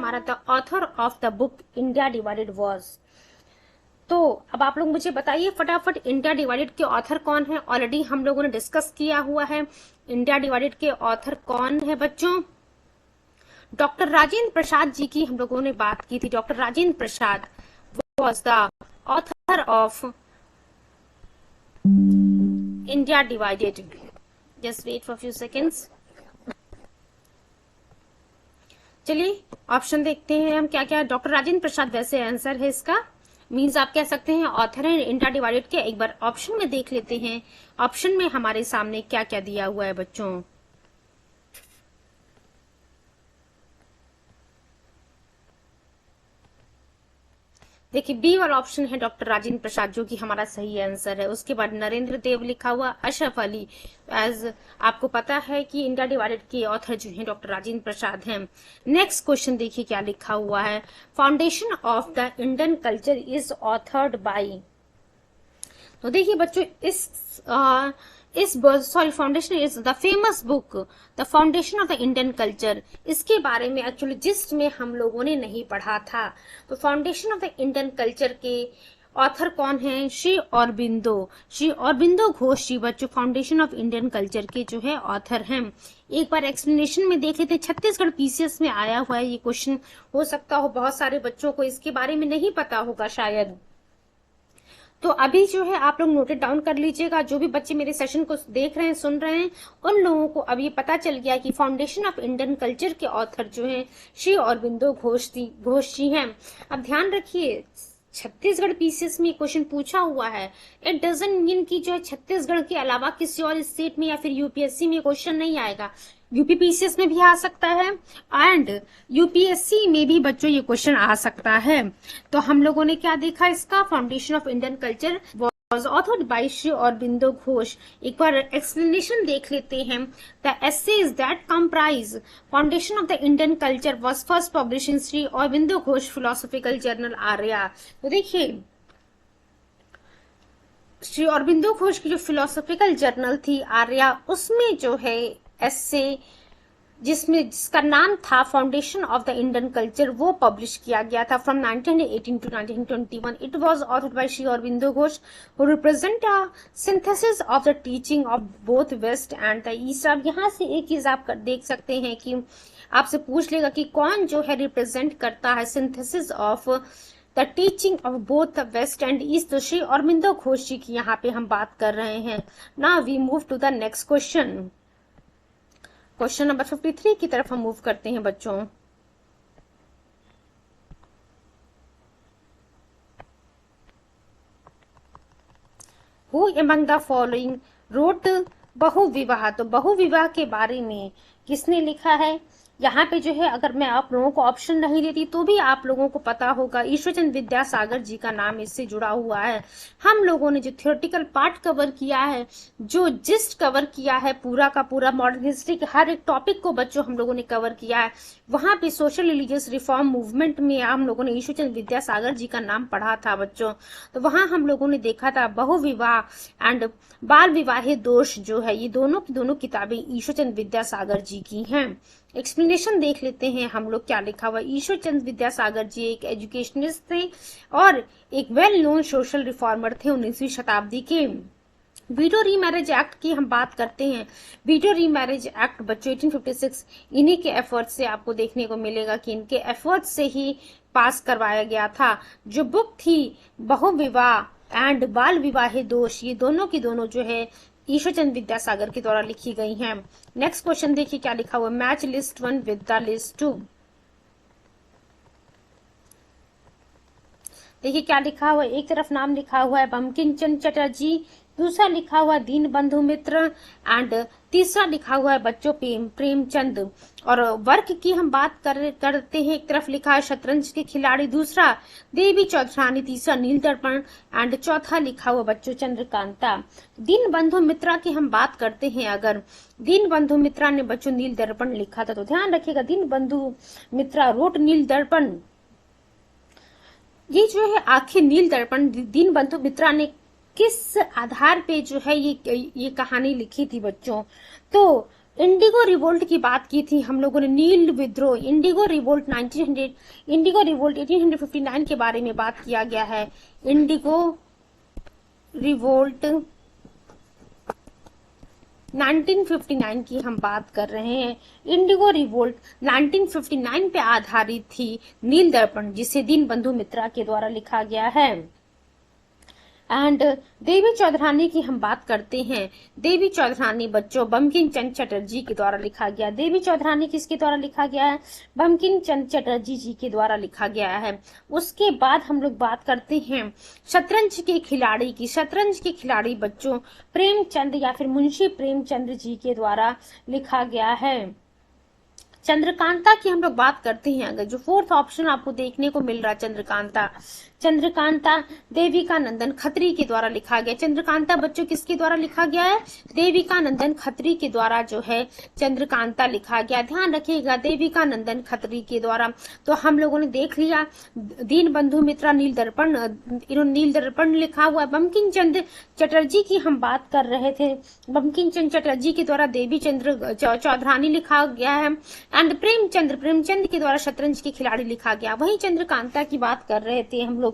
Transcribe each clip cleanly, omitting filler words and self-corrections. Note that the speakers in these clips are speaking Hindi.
हमारा the author of the book India divided was. तो अब आप लोग मुझे बताइए फटाफट, इंडिया डिवाइडेड के ऑथर कौन है? ऑलरेडी हम लोगों ने डिस्कस किया हुआ है। इंडिया डिवाइडेड के ऑथर कौन है बच्चों? डॉक्टर राजेंद्र प्रसाद जी की हम लोगों ने बात की थी। Doctor Rajendra Prasad was the author of India divided. Just wait for few seconds. चलिए ऑप्शन देखते हैं हम क्या क्या। डॉक्टर राजेंद्र प्रसाद वैसे आंसर है इसका, मीन्स आप कह सकते हैं ऑथर है इंडिया डिवाइडेड के। एक बार ऑप्शन में देख लेते हैं, ऑप्शन में हमारे सामने क्या क्या दिया हुआ है बच्चों। देखिए बी वाला ऑप्शन है डॉक्टर राजेंद्र प्रसाद, जो कि हमारा सही आंसर है। उसके बाद नरेंद्र देव लिखा हुआ, अशरफ अली। एज आपको पता है कि इंडिया डिवाइडेड के ऑथर जो है डॉक्टर राजेंद्र प्रसाद हैं। नेक्स्ट क्वेश्चन देखिए क्या लिखा हुआ है। Foundation of the Indian culture is authored by. तो देखिए बच्चों foundation is the famous book the foundation of the Indian culture. इसके बारे में एक्चुअली जिस्ट में हम लोगों ने नहीं पढ़ा था। तो foundation of the Indian culture के ऑथर कौन है? श्री अरबिंदो। श्री अरबिंदो घोष जी बच्चों फाउंडेशन ऑफ इंडियन कल्चर के जो है ऑथर हैं। एक बार एक्सप्लेनेशन में देख लेते हैं। छत्तीसगढ़ पीसीएस में आया हुआ है ये क्वेश्चन। हो सकता हो बहुत सारे बच्चों को इसके बारे में नहीं पता होगा शायद, तो अभी जो है आप लोग नोटेड डाउन कर लीजिएगा। जो भी बच्चे मेरे सेशन को देख रहे हैं, सुन रहे हैं, उन लोगों को अब ये पता चल गया कि फाउंडेशन ऑफ इंडियन कल्चर के ऑथर जो हैं श्री अरबिंदो घोष जी हैं। अब ध्यान रखिए छत्तीसगढ़ पीसीएस में क्वेश्चन पूछा हुआ है। इट डजंट मीन कि जो है छत्तीसगढ़ के अलावा किसी और स्टेट में या फिर यूपीएससी में क्वेश्चन नहीं आएगा। यूपी पीसीएस में भी आ सकता है एंड यूपीएससी में भी बच्चों ये क्वेश्चन आ सकता है। तो हम लोगों ने क्या देखा इसका, foundation of Indian culture was authored by Sri Aurobindo Ghosh। एक बार एक्सप्लेनेशन देख लेते हैं। The essays that comprise foundation of the Indian culture was first published in Sri Aurobindo Ghosh philosophical journal Arya. तो देखिए श्री अरबिंदो घोष की जो फिलोसॉफिकल जर्नल थी आर्या, उसमें जो है एस्से जिसका नाम था foundation of the Indian culture, वो पब्लिश किया गया था from 1918 to 1921। It was authored by Shri Aurobindo Ghosh who represent a synthesis of the teaching of both west and the east. अब यहाँ से एक चीज आप देख सकते हैं कि आपसे पूछ लेगा कि कौन जो है रिप्रेजेंट करता है synthesis of the teaching of both the west and east. तो श्री अरबिंदो घोष जी की यहाँ पे हम बात कर रहे हैं। Now we move to the next question. Question number 53 की तरफ हम मूव करते हैं बच्चों। Who among the following wrote बहुविवाह। तो बहुविवाह के बारे में किसने लिखा है? यहाँ पे जो है अगर मैं आप लोगों को ऑप्शन नहीं देती तो भी आप लोगों को पता होगा। ईश्वरचंद विद्यासागर जी का नाम इससे जुड़ा हुआ है। हम लोगों ने जो थियोरेटिकल पार्ट कवर किया है, जो जिस्ट कवर किया है, पूरा का पूरा मॉडर्न हिस्ट्री के हर एक टॉपिक को बच्चों हम लोगों ने कवर किया है। वहां पे सोशल रिलीजियस रिफॉर्म मूवमेंट में हम लोगों ने ईश्वरचंद विद्यासागर जी का नाम पढ़ा था बच्चों। तो वहां हम लोगों ने देखा था बहुविवाह एंड बाल विवाह दोष जो है, ये दोनों की दोनों किताबें ईश्वरचंद विद्यासागर जी की हैं। एक्सप्लेनेशन देख लेते हैं हम लोग क्या लिखा हुआ। ईश्वरचंद विद्यासागर जी एक एजुकेशनिस्ट थे और एक वेल नोन सोशल रिफॉर्मर थे 19वीं शताब्दी के। वीडो रीमैरिज एक्ट की हम बात करते हैं। वीडो रीमैरिज एक्ट बच्चों 1856 इन्हीं के एफर्ट से आपको देखने को मिलेगा कि इनके एफर्ट से ही पास करवाया गया था। जो बुक थी बहुविवाह एंड बाल विवाह दोष, ये दोनों की दोनों जो है ईश्वरचंद विद्यासागर के द्वारा लिखी गई हैं। नेक्स्ट क्वेश्चन देखिए क्या लिखा हुआ। Match list 1 with the list 2। देखिए क्या लिखा हुआ। एक तरफ नाम लिखा हुआ है बंकिम चंद्र चटर्जी, दूसरा लिखा हुआ दीन बंधु मित्र एंड तीसरा लिखा हुआ है बच्चों प्रेमचंद। और वर्क की हम बात करते हैं। एक तरफ लिखा है शतरंज के खिलाड़ी, दूसरा देवी चौधरानी, तीसरा नील दर्पण एंड चौथा लिखा हुआ बच्चों चंद्रकांता। दीन बंधु मित्रा की हम बात करते हैं। अगर दीन बंधु मित्रा ने बच्चों नील दर्पण लिखा था, तो ध्यान रखिएगा दीन बंधु मित्रा रोट नील दर्पण। ये जो है आखिर नील दर्पण दीन बंधु मित्रा ने किस आधार पे जो है ये कहानी लिखी थी बच्चों? तो इंडिगो रिवोल्ट की बात की थी हम लोगों ने, नील विद्रोह, इंडिगो रिवोल्ट 1859 के बारे में बात किया गया है। इंडिगो रिवोल्ट 1959 की हम बात कर रहे हैं। इंडिगो रिवोल्ट 1959 पे आधारित थी। नील दर्पण, जिसे दीनबंधु मित्रा के द्वारा लिखा गया है। एंड देवी चौधरानी की हम बात करते हैं। देवी चौधरानी बच्चों बंकिम चंद्र चटर्जी के द्वारा लिखा गया। देवी चौधरानी किसके द्वारा लिखा गया है? बंकिम चंद्र चटर्जी जी के द्वारा लिखा गया है। उसके बाद हम लोग बात करते हैं शतरंज के खिलाड़ी की। शतरंज के खिलाड़ी बच्चों प्रेमचंद या फिर मुंशी प्रेमचंद जी के द्वारा लिखा गया है। चंद्रकांता की हम लोग बात करते हैं, अगर जो फोर्थ ऑप्शन आपको देखने को मिल रहा है चंद्रकांता, चंद्रकांता देविका नंदन खत्री के द्वारा लिखा गया। चंद्रकांता बच्चों किसके द्वारा लिखा गया है? देविका नंदन खत्री के द्वारा जो है चंद्रकांता लिखा गया। ध्यान रखिएगा, देविका नंदन खत्री के द्वारा। तो हम लोगों ने देख लिया दीनबंधु मित्रा नील दर्पण, इन्होंने नील दर्पण लिखा हुआ। बंकिम चंद्र चटर्जी की हम बात कर रहे थे, बंकिम चंद्र चटर्जी के द्वारा देवी चंद्र चौधरानी लिखा गया है। एंड प्रेमचंद के द्वारा शतरंज के खिलाड़ी लिखा गया। वहीं चंद्रकांता की बात कर रहे थे हम लोग,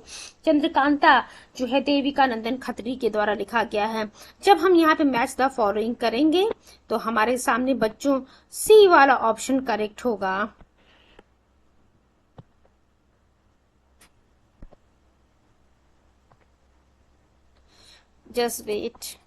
चंद्रकांता जो है देविका नंदन खत्री के द्वारा लिखा गया है। जब हम यहाँ पे मैच द फॉलोइंग करेंगे तो हमारे सामने बच्चों सी वाला ऑप्शन करेक्ट होगा। Just wait.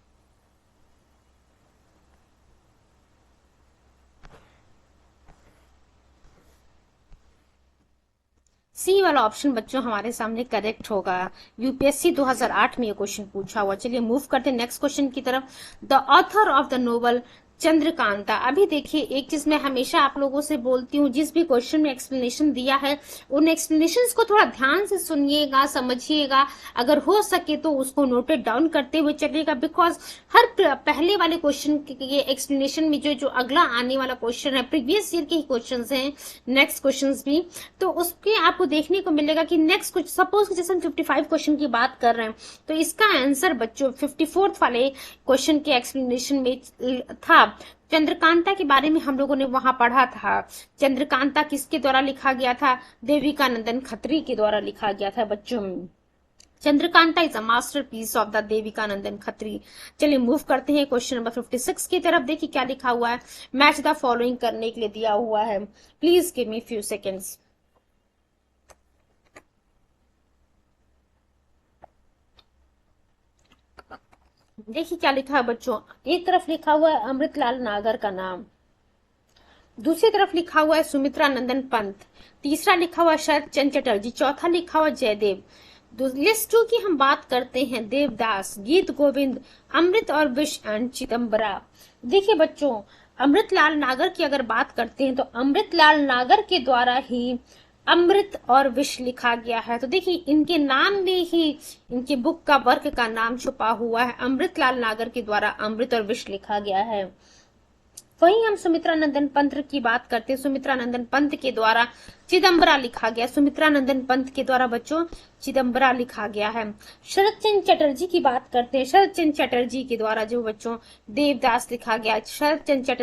सी वाला ऑप्शन बच्चों हमारे सामने करेक्ट होगा। यूपीएससी 2008 में ये क्वेश्चन पूछा हुआ। चलिए मूव करते हैं नेक्स्ट क्वेश्चन की तरफ। The author of the novel Chandrakanta. अभी देखिए, एक चीज मैं हमेशा आप लोगों से बोलती हूँ, जिस भी क्वेश्चन में एक्सप्लेनेशन दिया है उन एक्सप्लेनेशंस को थोड़ा ध्यान से सुनिएगा, समझिएगा। अगर हो सके तो उसको नोटेड डाउन करते हुए चलिएगा, बिकॉज हर पहले वाले क्वेश्चन के एक्सप्लेनेशन में जो अगला आने वाला क्वेश्चन है, प्रीवियस ईयर के ही क्वेश्चन हैं, नेक्स्ट क्वेश्चन भी, तो उसके आपको देखने को मिलेगा कि नेक्स्ट कुछ, सपोज जैसे हम 55 क्वेश्चन की बात कर रहे हैं तो इसका आंसर बच्चों 54th वाले क्वेश्चन के एक्सप्लेनेशन में था। चंद्रकांता के बारे में हम लोगों ने वहां पढ़ा था। चंद्रकांता किसके द्वारा लिखा गया था? देविका नंदन खत्री के द्वारा लिखा गया था बच्चों। Chandrakanta is a masterpiece of the Devaki Nandan Khatri. चलिए मूव करते हैं क्वेश्चन नंबर 56 की तरफ। देखिए क्या लिखा हुआ है, मैच द फॉलोइंग करने के लिए दिया हुआ है। Please give me few seconds. देखिए क्या लिखा है बच्चों, एक तरफ लिखा हुआ है अमृतलाल नागर का नाम, दूसरी तरफ लिखा हुआ है सुमित्रा नंदन पंत, तीसरा लिखा हुआ है शरद चंद्र चटर्जी, चौथा लिखा हुआ जयदेव। लिस्ट 2 की हम बात करते हैं, देवदास, गीत गोविंद, अमृत और विष एंड चिदम्बरा। देखिए बच्चों, अमृतलाल नागर की अगर बात करते हैं तो अमृतलाल नागर के द्वारा ही अमृत और विष लिखा गया है। तो देखिए इनके नाम में ही इनके बुक का वर्क का नाम छुपा हुआ है। अमृतलाल नागर के द्वारा अमृत और विष लिखा गया है। वहीं हम सुमित्रा नंदन पंत की बात करते हैं, सुमित्रा नंदन पंत के द्वारा चिदम्बरा लिखा गया। सुमित्रा नंदन पंत के द्वारा बच्चों चिदम्बरा लिखा गया है। शरद चंद्र चटर्जी की बात करते हैं, शरद चंद्र चटर्जी के द्वारा जो बच्चों देवदास लिखा गया। शरद चंद्र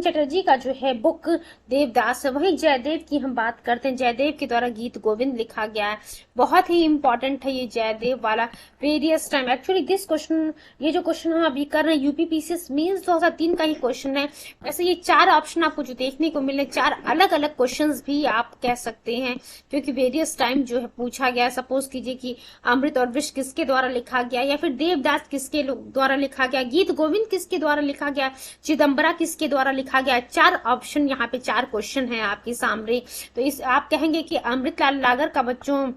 चटर्जी का जो है बुक देवदास है। वहीं जयदेव की हम बात करते हैं, जयदेव के द्वारा गीत गोविंद लिखा गया है। बहुत ही इंपॉर्टेंट है ये जयदेव वाला। Various time, actually this question, ये जो क्वेश्चन हम अभी कर रहे हैं यूपीपीसीएस मेंस 2003 का ही क्वेश्चन है। वैसे ये 4 ऑप्शन आपको जो देखने को मिले, 4 अलग अलग क्वेश्चंस भी आप कह सकते हैं, क्योंकि वेरियस टाइम जो है पूछा गया। सपोज कीजिए कि अमृत और विष किसके द्वारा लिखा गया, या फिर देवदास किसके द्वारा लिखा गया, गीत गोविंद किसके द्वारा लिखा गया, चिदम्बरा किसके द्वारा लिखा गया। 4 ऑप्शन यहाँ पे 4 क्वेश्चन है आपके सामने। तो इस आप कहेंगे कि अमृतलाल नागर का बच्चों,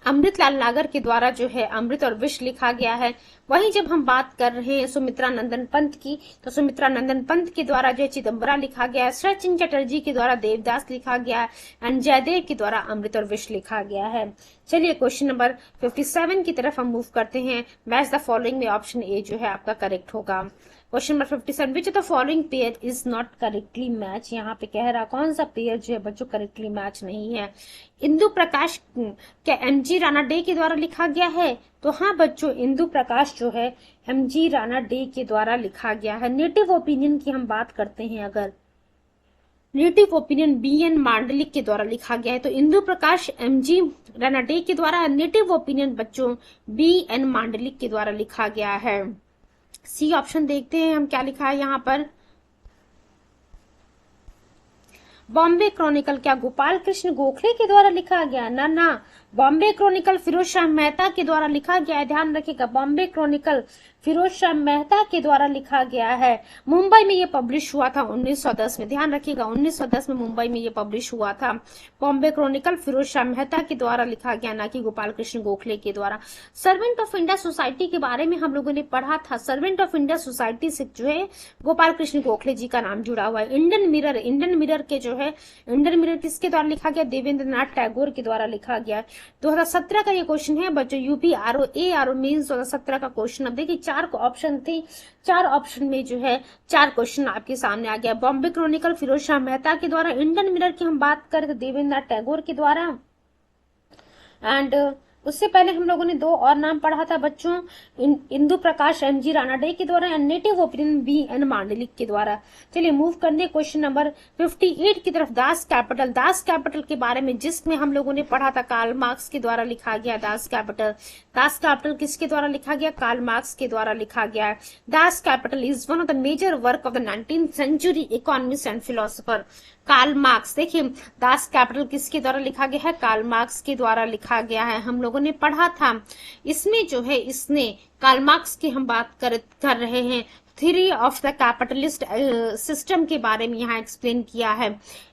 अमृतलाल नागर के द्वारा जो है अमृत और विष लिखा गया है। वहीं जब हम बात कर रहे हैं सुमित्रा नंदन पंत की, तो सुमित्रा नंदन पंत के द्वारा जो है चिदम्बरा लिखा गया है। शरद चंद्र चटर्जी के द्वारा देवदास लिखा गया है एंड जयदेव के द्वारा अमृत और विष लिखा गया है। चलिए क्वेश्चन नंबर 57 की तरफ हम मूव करते हैं। मैच द फॉलोइंग में ऑप्शन ए जो है आपका करेक्ट होगा। Question number 57, which of the following pair is not correctly match. यहाँ पे कह रहा कौन सा पेयर जो है बच्चों करेक्टली मैच नहीं है। इंदु प्रकाश क्या एमजी राणा डे के द्वारा लिखा गया है? तो हाँ बच्चों, इंदु प्रकाश जो है एमजी राणा डे के द्वारा लिखा गया है। नेटिव ओपिनियन की हम बात करते हैं, अगर नेटिव ओपिनियन BN मांडलिक के द्वारा लिखा गया है, तो इंदु प्रकाश MG राणा डे के द्वारा। नेटिव ओपिनियन बच्चों BN मांडलिक के द्वारा लिखा गया है। सी ऑप्शन देखते हैं हम क्या लिखा है यहाँ पर। बॉम्बे क्रॉनिकल क्या गोपाल कृष्ण गोखले के द्वारा लिखा गया? ना, बॉम्बे क्रॉनिकल फिरोज शाह मेहता के द्वारा लिखा गया है। ध्यान रखिएगा, बॉम्बे क्रॉनिकल फिरोज शाह मेहता के द्वारा लिखा गया है। मुंबई में ये पब्लिश हुआ था 1910 में। ध्यान रखिएगा, 1910 में मुंबई में ये पब्लिश हुआ था। बॉम्बे क्रॉनिकल फिरोज शाह मेहता के द्वारा लिखा गया, ना कि गोपाल कृष्ण गोखले के द्वारा। सर्वेंट ऑफ इंडिया सोसाइटी के बारे में हम लोगों ने पढ़ा था। सर्वेंट ऑफ इंडिया सोसाइटी से जो है गोपाल कृष्ण गोखले जी का नाम जुड़ा हुआ है। इंडियन मिरर के जो है, इंडियन मिरर किसके द्वारा लिखा गया? देवेंद्र नाथ टैगोर के द्वारा लिखा गया। 2017 का ये क्वेश्चन है बच्चों, यूपी ARO मेंस 2017 का क्वेश्चन। अब देखिए 4 ऑप्शन थे, 4 ऑप्शन में जो है 4 क्वेश्चन आपके सामने आ गया। बॉम्बे क्रॉनिकल फिरोज शाह मेहता के द्वारा, इंडियन मिरर की हम बात करें तो देवेंद्र नाथ टैगोर के द्वारा, एंड उससे पहले हम लोगों ने 2 और नाम पढ़ा था बच्चों, इंदु प्रकाश MG राणा डे के द्वारा, नेटिव ओपिनियन BN मांडलिक के द्वारा। चलिए मूव करते क्वेश्चन नंबर 58 की तरफ। दास कैपिटल के बारे में जिसमें हम लोगों ने पढ़ा था, कार्ल मार्क्स के द्वारा लिखा गया दास कैपिटल किसके द्वारा लिखा गया? कार्ल मार्क्स के द्वारा लिखा गया है। Das Kapital is one of the major work of the 19th century economist and philosopher Karl Marx. देखिए दास कैपिटल किसके द्वारा लिखा गया है? कार्ल मार्क्स के द्वारा लिखा गया है। हम लोगों ने पढ़ा था इसमें जो है, इसने कार्ल मार्क्स की हम बात कर रहे हैं, theory of the capitalist system के बारे में यहाँ एक्सप्लेन किया है।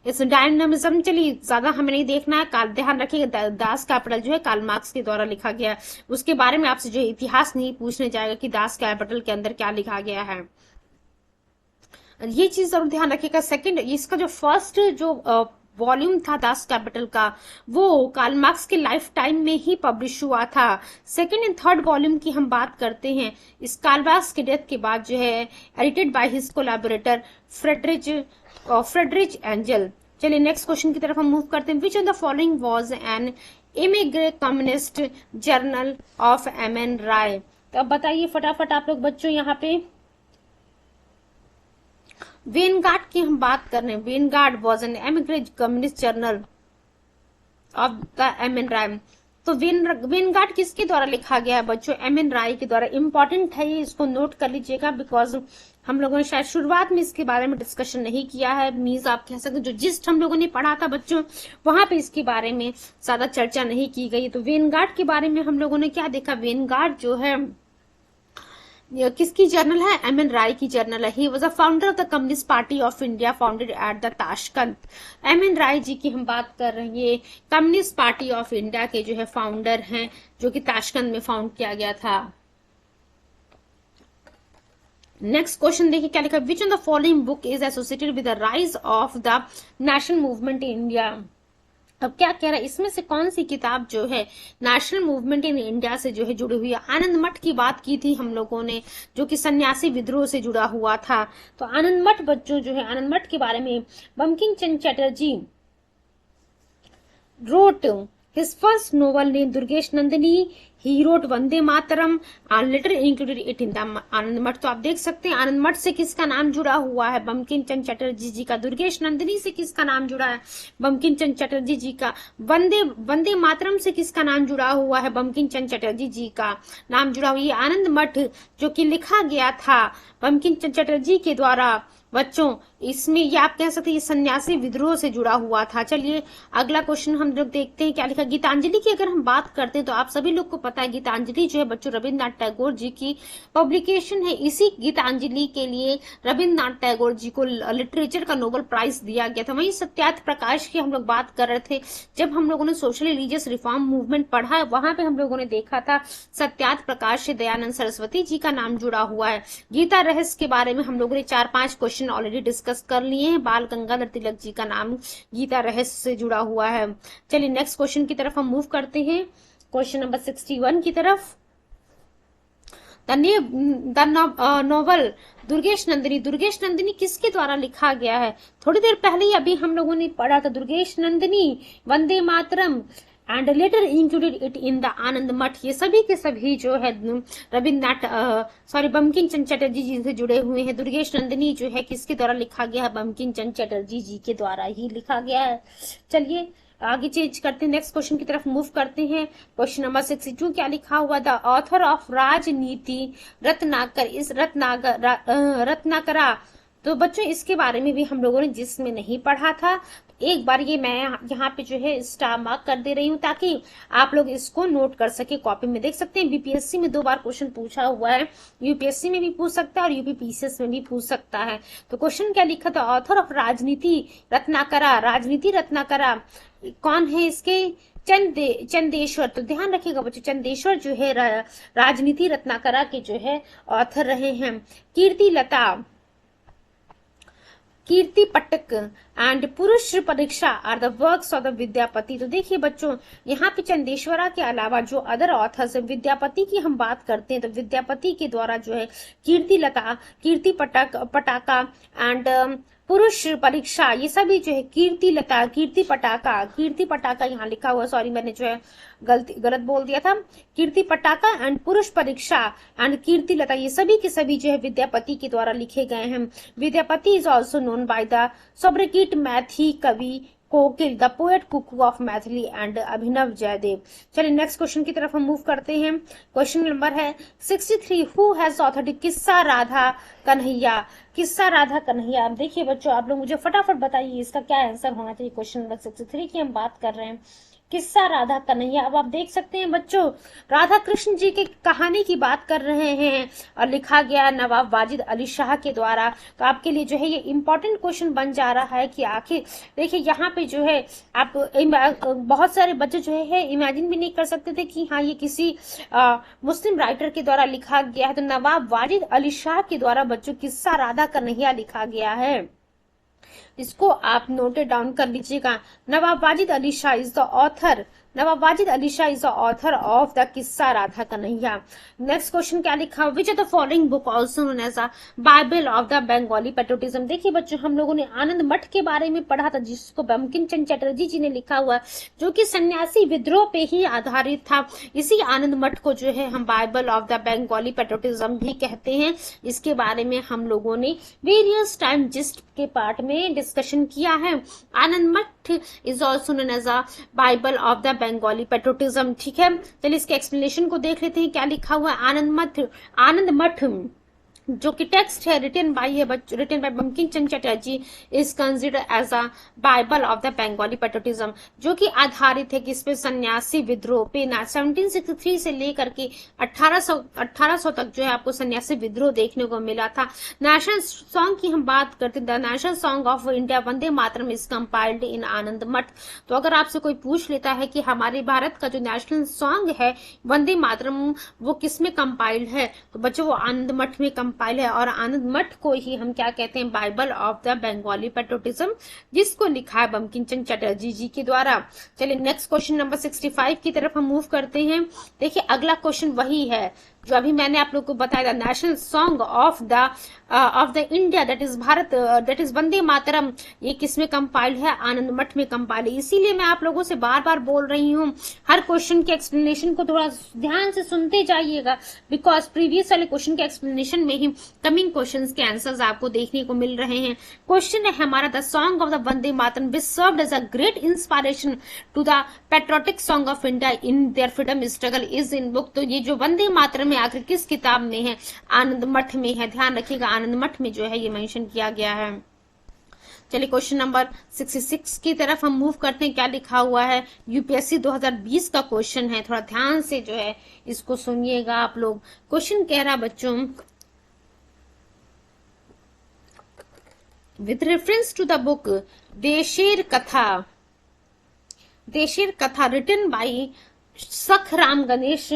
इस डायनामिज्म, चलिए ज्यादा हमें नहीं देखना है, ध्यान रखिएगा दास कैपिटल जो है कार्ल मार्क्स के द्वारा लिखा गया। उसके बारे में आपसे जो इतिहास नहीं पूछने जाएगा कि दास कैपिटल के अंदर क्या लिखा गया है, ये चीज जरूर ध्यान रखिएगा। सेकंड, इसका जो फर्स्ट जो वॉल्यूम था दास कैपिटल का, वो कार्ल मार्क्स के लाइफ टाइम में ही पब्लिश हुआ था। सेकंड एंड थर्ड वॉल्यूम की हम बात करते हैं, इस कार्ल मार्क्स के डेथ के बाद जो है edited by his collaborator Friedrich angel. चलिए नेक्स्ट क्वेश्चन की तरफ हम मूव करते हैं। विच of the following was an immigrant communist journal of MN Roy. तो अब बताइए फटाफट आप लोग बच्चों, यहाँ पे वेनगार्ड की हम बात कर रहे हैं। Vanguard was an emigrant communist journal of the MN Roy. तो वेनगार्ड किसके द्वारा लिखा गया है बच्चों? MN राय के द्वारा। इंपॉर्टेंट है ये, इसको नोट कर लीजिएगा, बिकॉज हम लोगों ने शायद शुरुआत में इसके बारे में डिस्कशन नहीं किया है। मीन्स आप कह सकते जो जिस्ट हम लोगों ने पढ़ा था बच्चों, वहां पे इसके बारे में ज्यादा चर्चा नहीं की गई। तो वेनगार्ड के बारे में हम लोगों ने क्या देखा? वेनगार्ड जो है किसकी जर्नल है? MN राय की जर्नल है। He was a founder of the communist party of India founded at the Tashkent. MN Rai ji की हम बात कर रहे हैं, कम्युनिस्ट पार्टी ऑफ इंडिया के जो है फाउंडर हैं, जो कि ताशकंद में फाउंड किया गया था। नेक्स्ट क्वेश्चन देखिए क्या लिखा है। विच of the following book is associated with the rise of the national movement in India. अब क्या कह रहा है, इसमें से कौन सी किताब जो है नेशनल मूवमेंट इन इंडिया से जो है जुड़ी हुई है? आनंद मठ की बात की थी हम लोगों ने, जो कि सन्यासी विद्रोह से जुड़ा हुआ था। तो आनंद मठ बच्चों जो है, आनंद मठ के बारे में Bankim Chandra Chatterjee wrote his first novel named Durgesh Nandini. He wrote Vande Mataram and later included it in the आनंद मठ। तो आप देख सकते हैं आनंद मठ से किसका नाम जुड़ा हुआ है? बंकिम चंद्र चटर्जी जी का। दुर्गेश नंदिनी से किसका नाम जुड़ा है? बंकिम चंद्र चटर्जी जी का। वंदे मातरम से किसका नाम जुड़ा हुआ है? बंकिम चंद्र चटर्जी जी का नाम जुड़ा हुआ। ये आनंद मठ जो कि लिखा गया था बंकिम चंद्र चटर्जी के द्वारा बच्चों, इसमें ये आप कह सकते हैं ये सन्यासी विद्रोह से जुड़ा हुआ था। चलिए अगला क्वेश्चन हम लोग देखते हैं क्या लिखा। गीतांजलि की अगर हम बात करते हैं तो आप सभी लोग को पता है गीतांजलि जो है बच्चों रविन्द्रनाथ टैगोर जी की पब्लिकेशन है। इसी गीतांजलि के लिए रविन्द्रनाथ टैगोर जी को लिटरेचर का नोबेल प्राइज दिया गया था। वहीं सत्यार्थ प्रकाश की हम लोग बात कर रहे थे, जब हम लोगों ने सोशल रिलीजियस रिफॉर्म मूवमेंट पढ़ा है, वहां पे हम लोगों ने देखा था सत्यार्थ प्रकाश से दयानंद सरस्वती जी का नाम जुड़ा हुआ है। गीता रहस्य के बारे में हम लोगों ने 4-5 क्वेश्चन ऑलरेडी डिस्कस कर लिए हैं। बाल गंगाधर तिलक जी का नाम गीता रहस्य से जुड़ा हुआ है। चलिए नेक्स्ट क्वेश्चन की तरफ हम मूव करते हैं, क्वेश्चन नंबर 61 की तरफ। नोवेल दुर्गेश नंदिनी, दुर्गेश नंदिनी किसके द्वारा लिखा गया है? थोड़ी देर पहले ही अभी हम लोगों ने पढ़ा था Durgesh Nandini Vande Mataram and later included it in the Anand Math. ये सभी के सभी जो है रविन्द्रनाथ बंकिम चंद्र चटर्जी जी से जुड़े हुए हैं। दुर्गेश नंदिनी जो है किसके द्वारा लिखा गया है? बंकिम चंद्र चटर्जी जी के द्वारा ही लिखा गया है। चलिए आगे चेंज करते हैं, नेक्स्ट क्वेश्चन की तरफ मूव करते हैं। क्वेश्चन नंबर 62 क्या लिखा हुआ? द ऑथर ऑफ राजनीति रत्नाकर इस रत्नाकरा। तो बच्चों इसके बारे में भी हम लोगों ने जिसमें नहीं पढ़ा था, एक बार ये मैं यहाँ पे जो है स्टार मार्क कर दे रही हूँ ताकि आप लोग इसको नोट कर सके, कॉपी में देख सकते हैं। बीपीएससी में 2 बार क्वेश्चन पूछा हुआ है, यूपीएससी में भी पूछ सकता है और यूपीपीसीएस में भी पूछ सकता है। तो क्वेश्चन क्या लिखा था? ऑथर ऑफ राजनीति रत्नाकरा, राजनीति रत्नाकरा कौन है इसके? चंदेश्वर। तो ध्यान रखिएगा बच्चों, चंदेश्वर जो है राजनीति रत्नाकरा के जो है ऑथर रहे हैं। कीर्ति पटक and Purush Pariksha are the works of the Vidyapati. तो देखिए बच्चों, यहाँ पे चंदेश्वरा के अलावा जो अदर ऑथर्स है, विद्यापति की हम बात करते हैं तो विद्यापति के द्वारा जो है कीर्ति पटाका एंड पुरुष परीक्षा, ये सभी जो है कीर्ति पटाका यहाँ लिखा हुआ, सॉरी मैंने जो है गलत बोल दिया था। कीर्ति पटाका एंड पुरुष परीक्षा एंड कीर्ति लता, ये सभी के सभी जो है विद्यापति के द्वारा लिखे गए हैं। Vidyapati is also known by the sobriquet Maithil Kavi Kokil, the poet cuckoo of Maithili and Abhinav Jayadev. चलिए नेक्स्ट क्वेश्चन की तरफ हम मूव करते हैं। क्वेश्चन नंबर है 63, हु हैज ऑथर्ड किस्सा राधा कन्हैया। किस्सा राधा कन्हैया, अब देखिए बच्चों आप लोग मुझे फटाफट बताइए इसका क्या आंसर होना चाहिए। क्वेश्चन नंबर 63 की हम बात कर रहे हैं, किस्सा राधा कन्हैया। अब आप देख सकते हैं बच्चों, राधा कृष्ण जी की कहानी की बात कर रहे हैं और लिखा गया नवाब वाजिद अली शाह के द्वारा। तो आपके लिए जो है ये इंपॉर्टेंट क्वेश्चन बन जा रहा है कि आखिर देखिए यहाँ पे जो है आप बहुत सारे बच्चे जो है इमेजिन भी नहीं कर सकते थे कि हाँ ये किसी मुस्लिम राइटर के द्वारा लिखा गया है। तो नवाब वाजिद अली शाह के द्वारा बच्चों किस्सा राधा कन्हैया लिखा गया है, इसको आप नोटेड डाउन कर लीजिएगा। Nawab Wajid Ali Shah is the author, Nawab Wajid Ali Shah is the author of the Qissa Radha Kanhaiya. Next question क्या लिखा? Which of the following book also known as a Bible of the Bengali patriotism. देखिए बच्चों हम लोगों ने आनंद मठ के बारे में पढ़ा था जिसको बंकिम चंद्र चटर्जी जी ने लिखा हुआ, जो कि सन्यासी विद्रोह पे ही आधारित था। इसी आनंद मठ को जो है हम Bible of the Bengali patriotism भी कहते हैं। इसके बारे में हम लोगों ने वेरियस टाइम जिस्ट के पार्ट में डिस्कशन किया है। Anand Math is also known as a Bible of the Bengali patriotism. ठीक है, चलिए इसके एक्सप्लेनेशन को देख लेते हैं क्या लिखा हुआ है। आनंद मठ जो कि टेक्स्ट है written by Bankim Chandra Chatterjee is considered as a Bible of the Bengali patriotism, जो कि आधारित है किस पे? सन्यासी विद्रोह पे। 1763 से लेकर के 1800 तक जो है आपको सन्यासी विद्रोह देखने को मिला था। नेशनल सॉन्ग की हम बात करते हैं, the national song of India Vande Mataram is compiled in Anand Math. तो अगर आपसे कोई पूछ लेता है कि हमारे भारत का जो नेशनल सॉन्ग है वंदे मातरम वो किसमें कंपाइल्ड है, तो बच्चों वो आनंद मठ में कंपाइल है। और आनंद मठ को ही हम क्या कहते हैं? Bible of the Bengali patriotism, जिसको लिखा है बंकिम चंद्र चटर्जी जी के द्वारा। चलिए नेक्स्ट क्वेश्चन नंबर 65 की तरफ हम मूव करते हैं। देखिए अगला क्वेश्चन वही है जो अभी मैंने आप लोग को बताया, national song of the India that is Bharat that is Vande Mataram, ये किसमें कंपाइल्ड है? आनंद मठ में कंपाइल्ड है। इसीलिए मैं आप लोगों से बार बार बोल रही हूँ हर क्वेश्चन के एक्सप्लेनेशन को थोड़ा ध्यान से सुनते जाइएगा, बिकॉज प्रीवियस वाले क्वेश्चन के एक्सप्लेनेशन में ही कमिंग क्वेश्चन के आंसर्स आपको देखने को मिल रहे हैं। क्वेश्चन है हमारा, the song of the Vande Mataram which served as a great inspiration to the patriotic song of India in their freedom struggle is in book. तो ये जो वंदे मातरम में आखिर किस किताब में है? आनंद मठ में है। ध्यान रखिएगा आनंद मठ में जो है ये मेंशन किया गया है। चलिए क्वेश्चन नंबर 66 की तरफ हम मूव करते हैं। क्या लिखा हुआ है? यूपीएससी 2020 का क्वेश्चन है, थोड़ा ध्यान से जो है इसको सुनिएगा आप लोग। क्वेश्चन कह रहा बच्चों, with reference to the book Desher Katha written by Sakharam Ganesh,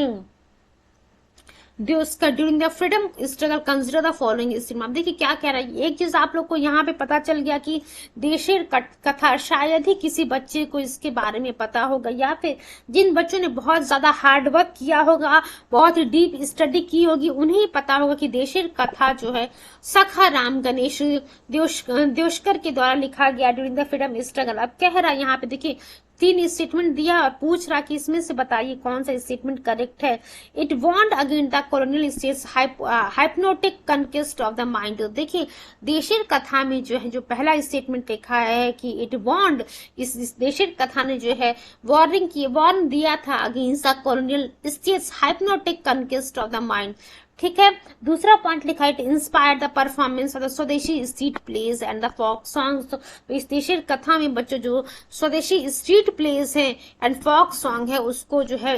Deuskar during the freedom struggle consider the following statement. अब देखिए क्या कह रहा है, एक चीज आप लोग को यहाँ पे पता चल गया कि देशेर कथा शायद ही किसी बच्चे को इसके बारे में पता होगा, या फिर जिन बच्चों ने बहुत ज्यादा हार्ड वर्क किया होगा, बहुत ही डीप स्टडी की होगी, उन्हें पता होगा कि देशेर कथा जो है सखा राम गणेश देओस्कर के द्वारा लिखा गया ड्यूरिंग द फ्रीडम स्ट्रगल। अब कह रहा है यहाँ पे देखिए 3 स्टेटमेंट दिया और पूछ रहा कि इसमें से बताइए कौन सा स्टेटमेंट करेक्ट है। It won't against the colonial state's hypnotic conquest of the mind. देखिए देशेर कथा में जो है जो पहला स्टेटमेंट लिखा है कि इट वॉन्ट, इस देशेर कथा ने जो है वार्न दिया था against the colonial state's hypnotic conquest of the mind. ठीक है, दूसरा पॉइंट लिखा है, it inspired the performance of the swadeshi street plays and the folk songs. तो इस देशेर कथा में बच्चों जो स्वदेशी स्ट्रीट प्लेज है एंड फोक सॉन्ग है उसको जो है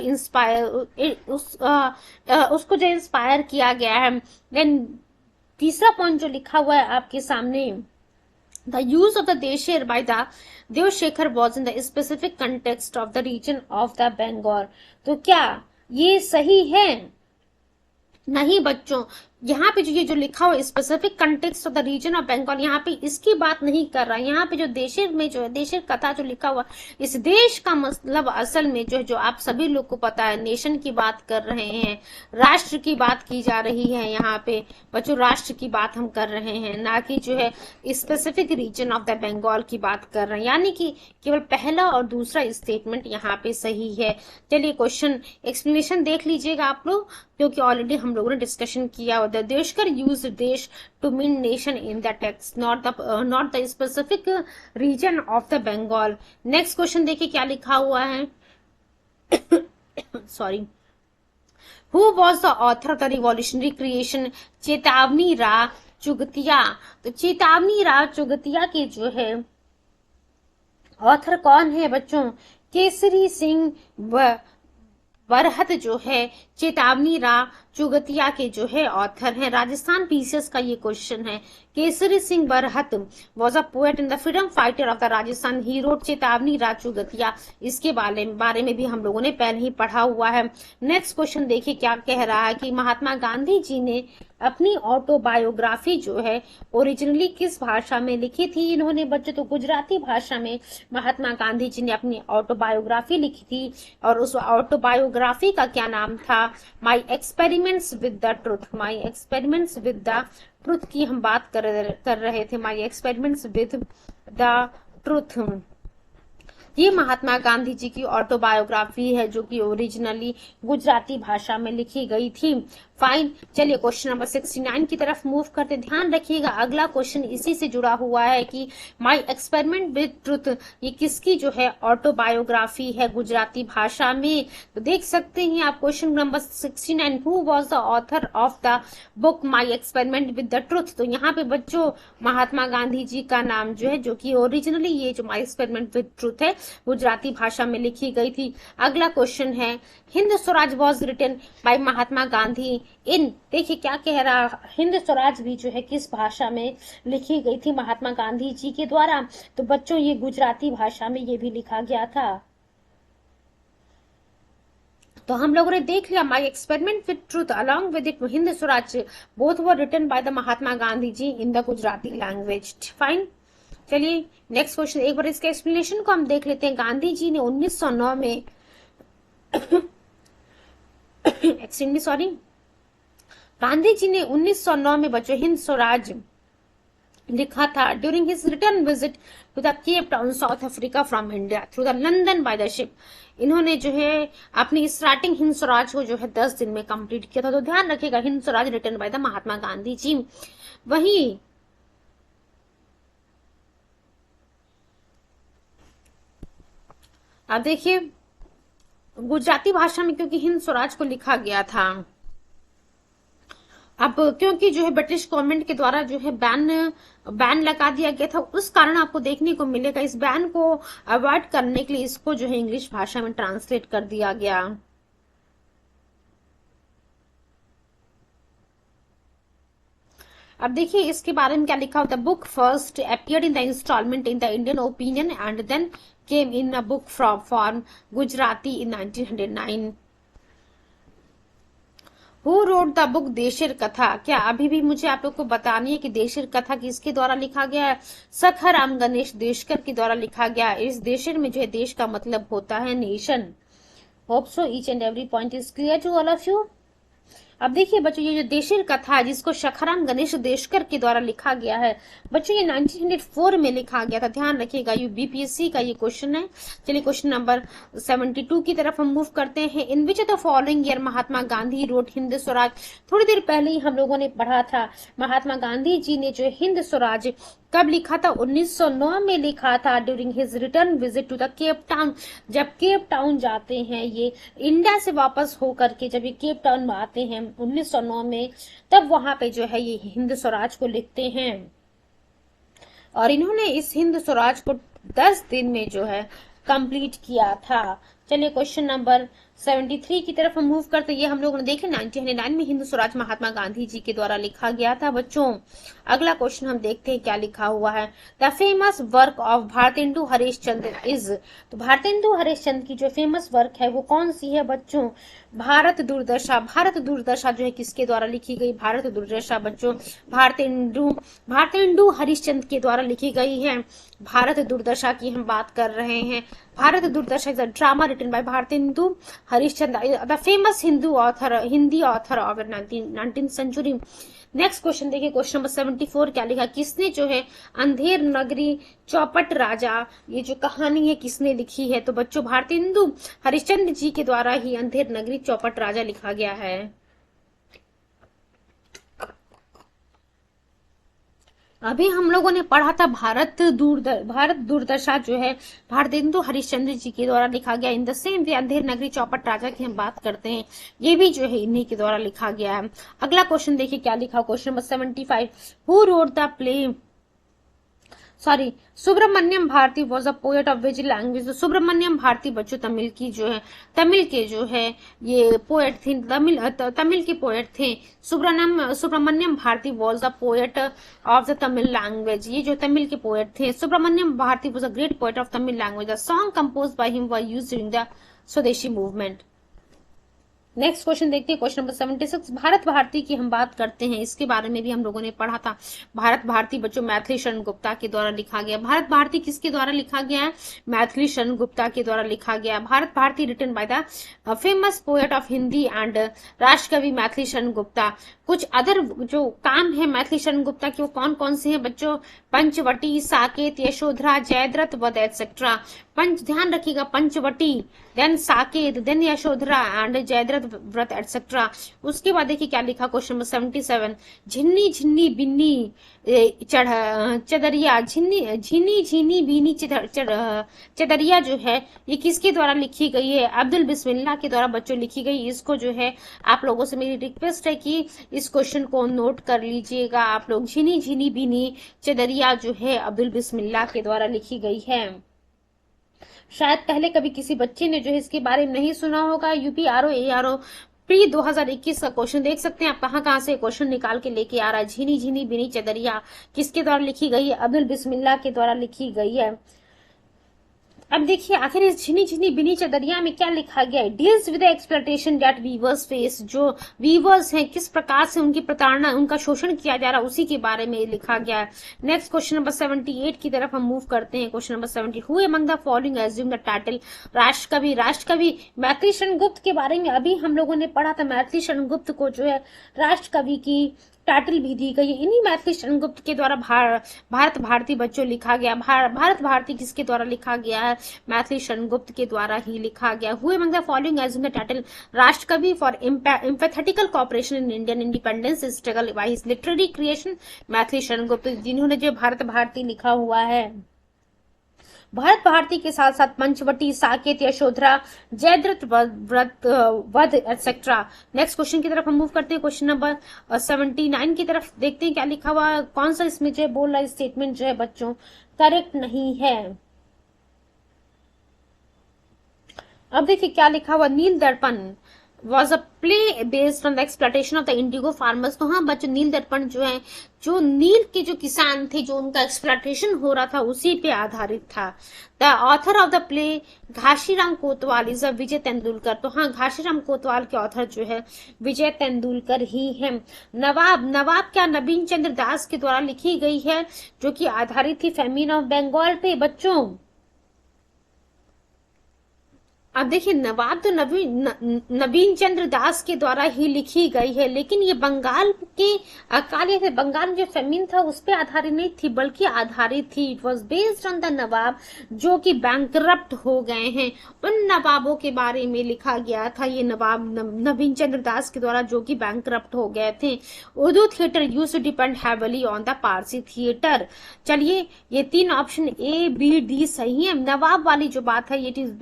उसको जो इंस्पायर किया गया है। देन तीसरा पॉइंट जो लिखा हुआ है आपके सामने, the use of the Desher by the Deuskar was in the specific context of the region of the Bengal. तो क्या ये सही है? नहीं बच्चों, यहाँ पे जो ये जो लिखा हुआ specific context of the region of Bengal, यहाँ पे इसकी बात नहीं कर रहा है। यहाँ पे जो देशेर में जो है देशेर कथा जो लिखा हुआ, इस देश का मतलब असल में जो आप सभी लोग को पता है नेशन की बात कर रहे हैं, राष्ट्र की बात की जा रही है। यहाँ पे बच्चों राष्ट्र की बात हम कर रहे हैं, ना कि जो है specific region of the Bengal की बात कर रहे हैं। यानी कि केवल पहला और दूसरा स्टेटमेंट यहाँ पे सही है। चलिए क्वेश्चन एक्सप्लेनेशन देख लीजिएगा आप लोग, क्योंकि ऑलरेडी हम लोगों ने डिस्कशन किया। द देशकर use desh to mean nation in the text, not the specific region of the Bengal. Next question देखिए क्या लिखा हुआ है। Sorry, who was the author of the revolutionary creation Chetavani Rao चुगतिया। तो चेतावनी राव चुगतिया के जो है ऑथर कौन है बच्चों? केसरी सिंह बरहत जो है चेतावनी राव चुगतिया के जो है ऑथर हैं। राजस्थान पीसीएस का ये क्वेश्चन है। Kesari Singh Barhat was a poet in the freedom fighter of the Rajasthan, he wrote Chetawani Rao चुगतिया। इसके बारे में भी हम लोगों ने पहले ही पढ़ा हुआ है। नेक्स्ट क्वेश्चन देखिए क्या कह रहा है कि महात्मा गांधी जी ने अपनी ऑटोबायोग्राफी जो है ओरिजिनली किस भाषा में लिखी थी? इन्होंने बच्चों तो गुजराती भाषा में महात्मा गांधी जी ने अपनी ऑटोबायोग्राफी लिखी थी, और उस ऑटोबायोग्राफी का क्या नाम था? My experiments with the truth. My experiments with the truth की हम बात कर रहे थे। My experiments with the truth, ये महात्मा गांधी जी की ऑटोबायोग्राफी है जो कि ओरिजिनली गुजराती भाषा में लिखी गई थी। फाइन, चलिए क्वेश्चन नंबर 69 की तरफ मूव करते। ध्यान रखिएगा अगला क्वेश्चन इसी से जुड़ा हुआ है कि माई एक्सपेरिमेंट विद ट्रुथ ये किसकी जो है ऑटोबायोग्राफी है गुजराती भाषा में? तो देख सकते हैं आप question number 69, who was the author of the book my experiment with the truth. तो यहाँ पे बच्चों महात्मा गांधी जी का नाम जो है, जो कि ओरिजिनली ये जो माई एक्सपेरिमेंट विद ट्रुथ है गुजराती भाषा में लिखी गई थी। अगला क्वेश्चन है, Hind Swaraj was written by Mahatma Gandhi in, देखिए क्या कह रहा, हिंद स्वराज भी जो है किस भाषा में लिखी गई थी महात्मा गांधी जी के द्वारा? तो बच्चों ये गुजराती भाषा में ये भी लिखा गया था। तो हम लोगों ने देख लिया my experiment with truth along with it Hind Swaraj both were written by the Mahatma Gandhi ji in the Gujarati language. Fine, चलिए नेक्स्ट क्वेश्चन, एक बार इसके एक्सप्लेनेशन को हम देख लेते हैं। गांधी जी ने 1909 में एक्सट्रीमली सॉरी, गांधी जी ने 1909 में बच्चों हिंद स्वराज लिखा था during his return visit to the Cape Town South Africa from India through the London by the ship. इन्होंने जो है अपनी स्टार्टिंग हिंद स्वराज को जो है 10 दिन में कंप्लीट किया था। तो ध्यान रखिएगा Hind Swaraj written by the Mahatma Gandhi ji. वही अब देखिए गुजराती भाषा में क्योंकि हिंद स्वराज को लिखा गया था, अब क्योंकि जो है ब्रिटिश गवर्नमेंट के द्वारा जो है बैन लगा दिया गया था, उस कारण आपको देखने को मिलेगा इस बैन को अवॉइड करने के लिए इसको जो है इंग्लिश भाषा में ट्रांसलेट कर दिया गया। अब देखिए इसके बारे में क्या लिखा होता है। Book first appeared in the instalment in the Indian Opinion and then came in a book from form Gujarati in 1909। Who wrote the book Desher Katha? क्या अभी भी मुझे आप लोग को बतानी है कि देशर कथा किसके द्वारा लिखा गया है? सखाराम गणेश देशकर के द्वारा लिखा गया। इस देशर में जो है देश का मतलब होता है nation. Hope so each and every point is clear to all of you. अब देखिए बच्चों, ये जो देशर कथा है जिसको सखाराम गणेश देशकर के द्वारा लिखा गया है बच्चों, ये 1904 में लिखा गया था। ध्यान रखिएगा, ये बीपीएससी का ये क्वेश्चन है। चलिए क्वेश्चन नंबर 72 की तरफ हम मूव करते हैं। In which of the following year Mahatma Gandhi wrote Hind Swaraj? थोड़ी देर पहले ही हम लोगों ने पढ़ा था, महात्मा गांधी जी ने जो हिंद स्वराज कब लिखा था? 1909 में लिखा था, during his return visit to the Cape Town. जब केप टाउन जाते हैं ये, इंडिया से वापस होकर के जब ये केप टाउन में आते हैं 1909 में, तब वहां पे जो है ये हिंद स्वराज को लिखते हैं। और इन्होंने इस हिंद स्वराज को 10 दिन में जो है कंप्लीट किया था। चलिए क्वेश्चन नंबर 73 की तरफ हम मूव करते हैं। ये हम लोगों ने देखे 1909 में हिंद स्वराज महात्मा गांधी जी के द्वारा लिखा गया था बच्चों। अगला क्वेश्चन हम देखते हैं क्या लिखा हुआ है। The famous work of Bharatendu Harishchandra is? तो भारतेंदु हरिश्चंद्र की जो फेमस वर्क है वो कौन सी है बच्चों? भारत दुर्दशा। भारत दुर्दशा जो है किसके द्वारा लिखी गई? भारत दुर्दशा बच्चों भारतेंदु हरिश्चंद्र के द्वारा लिखी गई है। भारत दुर्दशा की हम बात कर रहे हैं। Bharat Durdasha is a drama written by Bharatendu Harishchandra, the famous Hindi author of 19th century. Next question देखिए, क्वेश्चन नंबर 74 क्या लिखा? किसने जो है अंधेर नगरी चौपट राजा, ये जो कहानी है किसने लिखी है? तो बच्चों भारतेंदु हरिश्चंद्र जी के द्वारा ही अंधेर नगरी चौपट राजा लिखा गया है। अभी हम लोगों ने पढ़ा था भारत दुर्दशा जो है भारतेंदु हरिश्चंद्र जी के द्वारा लिखा गया। In the same way Andher Nagari चौपट राजा की हम बात करते हैं, ये भी जो है इन्हीं के द्वारा लिखा गया है। अगला क्वेश्चन देखिए क्या लिखा, question number 75। Who wrote the play? Subramania Bharati was a poet of which language? तो सुब्रमण्यम भारती बच्चों तमिल के जो है ये पोएट थे, तमिल के पोएट थे। Subramania Bharati was the poet of the Tamil language, ये जो तमिल के पोएट थे। Subramania Bharati was a great poet of Tamil language. The song compose by him were used during the Swadeshi movement. Next question देखते हैं, क्वेश्चन नंबर 76। भारत भारती की हम बात करते हैं, इसके बारे में भी हम लोगों ने पढ़ा था। भारत भारती बच्चों मैथिली शरण गुप्ता के द्वारा लिखा गया। भारत भारती किसके द्वारा लिखा गया है? मैथिली शरण गुप्ता के द्वारा लिखा गया। Bharat Bharati written by the famous poet of Hindi and Rashtrakavi Maithili Sharan Gupta. कुछ अदर जो काम है मैथिली शरण गुप्ता के वो कौन कौन से हैं बच्चों? पंचवटी, साकेत, यशोधरा, जयद्रथ वध एटसेट्रा। ध्यान रखिएगा, Panchavati, then Saket, then Yashodhara and Jayadrath व्रत एटसेट्रा। उसके बाद देखिए क्या लिखा, क्वेश्चन नंबर 77। झिन्नी झिन्नी बिन्नी चदरिया, झिन्नी झिन्नी बीनी चदरिया जो है ये किसके द्वारा लिखी गई है? अब्दुल बिस्मिल्लाह के द्वारा बच्चों लिखी गई। इसको जो है आप लोगों से मेरी रिक्वेस्ट है कि इस क्वेश्चन को नोट कर लीजिएगा आप लोग। झिनी झिनी बीनी चदरिया जो है अब्दुल बिस्मिल्लाह के द्वारा लिखी गई है। शायद पहले कभी किसी बच्चे ने जो है इसके बारे में नहीं सुना होगा। यूपीआरओ एआरओ प्री 2021 का क्वेश्चन देख सकते हैं आप, कहां से क्वेश्चन निकाल के लेके आ रहा है। झिनी झिनी बिनी चदरिया किसके द्वारा लिखी गई है? अब्दुल बिस्मिल्लाह के द्वारा लिखी गई है। अब देखिए आखिर इस झिनी झिनी बिनी चदरिया में क्या लिखा गया है? Deals with exploitation that weavers face, जो वीवर्स हैं किस प्रकार से उनकी प्रताड़ना, उनका शोषण किया जा रहा है, उसी के बारे में लिखा गया है। नेक्स्ट क्वेश्चन नंबर 78 की तरफ हम मूव करते हैं। Question number 70। Who among the following assume the title Rashtrakavi? Rashtrakavi Maithili Sharan Gupt के बारे में अभी हम लोगों ने पढ़ा था। मैथिली शरण गुप्त को जो है राष्ट्रकवि की टाइटल भी दी गई है। इन्हीं मैथिली शरण गुप्त के द्वारा भारत भारती बच्चों लिखा गया। भारत भारती किसके द्वारा लिखा गया है? मैथिली शरण गुप्त के द्वारा ही लिखा गया। Who among the following as in the title Rashtrakavi for empathetical cooperation in Indian independence struggle by his literary creation? Maithili Sharan Gupt, जिन्होंने जो भारत भारती लिखा हुआ है। भारत भारती के साथ साथ पंचवटी, साकेत, यशोधरा, जयद्रथ व्रत वध एटसेट्रा। नेक्स्ट क्वेश्चन की तरफ हम मूव करते हैं। क्वेश्चन नंबर 79 की तरफ देखते हैं क्या लिखा हुआ, कौन सा इसमें जो बोल रहा है स्टेटमेंट जो है बच्चों करेक्ट नहीं है। अब देखिए क्या लिखा हुआ, नील दर्पण was a play based on the exploitation of the Indigo farmers. तो हाँ बच्चों, नील दर्पण जो है, जो नील के जो किसान थे, जो उनका एक्सप्लॉटेशन हो रहा था, उसी पे आधारित था। The author of the play Ghashiram Kotwal is a विजय तेंदुलकर। तो हाँ, घाशीराम कोतवाल के ऑथर जो है विजय तेंदुलकर ही है। नवाब क्या नवीन चंद्र दास के द्वारा लिखी गई है, जो कि आधारित थी फेमिन ऑफ बंगाल पे बच्चों। अब देखिए, नवाब तो नवीन चंद्र दास के द्वारा ही लिखी गई है, लेकिन ये बंगाल के अकाली थे, बंगाल में जो फेमिन था उस पर आधारित नहीं थी, बल्कि आधारित थी। It was based on the nawab जो कि बैंकरप्ट हो गए हैं, उन नवाबों के बारे में लिखा गया था ये नवाब नवीन चंद्र दास के द्वारा, जो कि बैंकरप्ट हो गए थे। Urdu theatre use to depend heavily on the Parsi theatre. चलिए, ये तीन ऑप्शन ए बी डी सही है। नवाब वाली जो बात है, it is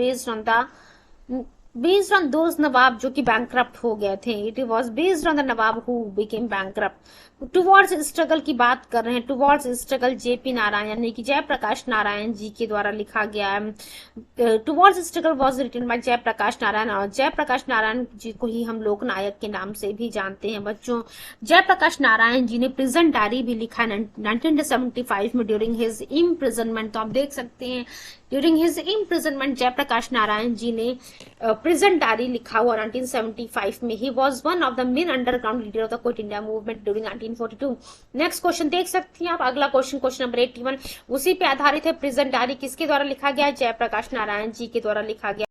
based on those नवाब जो कि बैंकरप्ट हो गए थे। It was based on the Nawab who became bankrupt. Towards struggle की बात कर रहे हैं। टुवर्ड्स स्ट्रगल जेपी नारायण यानी कि जयप्रकाश नारायण जी के द्वारा लिखा गया है। Towards struggle was written by Jayaprakash Narayan, और जयप्रकाश नारायण जी को ही हम लोक नायक के नाम से भी जानते हैं बच्चों। जयप्रकाश नारायण जी ने प्रिजन डायरी भी लिखा है 1975 में ड्यूरिंग हिज इम्प्रिजनमेंट। तो आप देख सकते हैं, during his imprisonment Jayaprakash Narayan ji ने प्रिजन डायरी लिखा हुआ 1975 में। He was one of the main underground leader of the quit India movement during 1942। Next question देख सकती हैं आप। अगला क्वेश्चन, क्वेश्चन नंबर 81, उसी पे आधारित है। प्रिजन डायरी किसके द्वारा लिखा गया? जयप्रकाश नारायण जी के द्वारा लिखा गया।